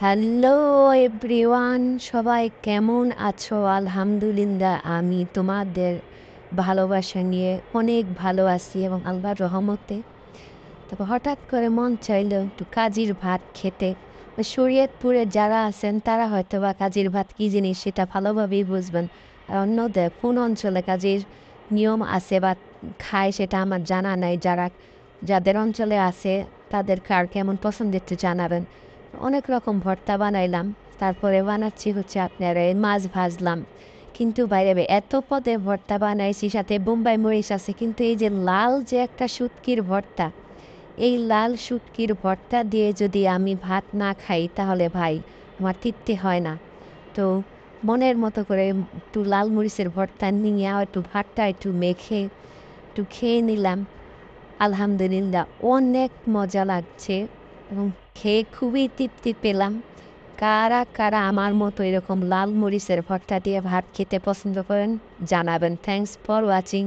Hello everyone, সবাই কেমন আছো? আলহামদুলিল্লাহ, আমি তোমাদের ভালোবাসা নিয়ে অনেক ভালো আছি এবং আল্লাহর রহমতে। তবে হঠাৎ করে মন চাইলো একটু কাজির ভাত খেতে। ওই শরীয়তপুরে যারা আছেন তারা হয়তো বা কাজির ভাত কী জিনিস সেটা ভালোভাবেই বুঝবেন। আর অন্যদের কোন অঞ্চলে কাজির নিয়ম আছে বা খায় সেটা আমার জানা নাই। যাদের অঞ্চলে আছে তাদের কার কেমন পছন্দ একটু জানাবেন। অনেক রকম ভর্তা বানাইলাম, তারপরে বানাচ্ছি হচ্ছে আপনার এই মাছ ভাজলাম। কিন্তু বাইরে এত পদে ভর্তা বানাইছি, সাথে বোম্বাই মরিচ আছে, কিন্তু এই যে লাল যে একটা শুটকির ভর্তা, এই লাল শুটকির ভর্তা দিয়ে যদি আমি ভাত না খাই তাহলে ভাই আমার তৃপ্তি হয় না। তো মনের মতো করে একটু লাল মরিচের ভর্তা নিয়ে একটু ভাতটা একটু মেখে একটু খেয়ে নিলাম। আলহামদুলিল্লাহ, অনেক মজা লাগছে এবং খেয়ে খুবই তৃপ্তি পেলাম। কারা কারা আমার মতো এরকম লাল মরিচের ভর্তা দিয়ে ভাত খেতে পছন্দ করেন জানাবেন। Thanks for watching.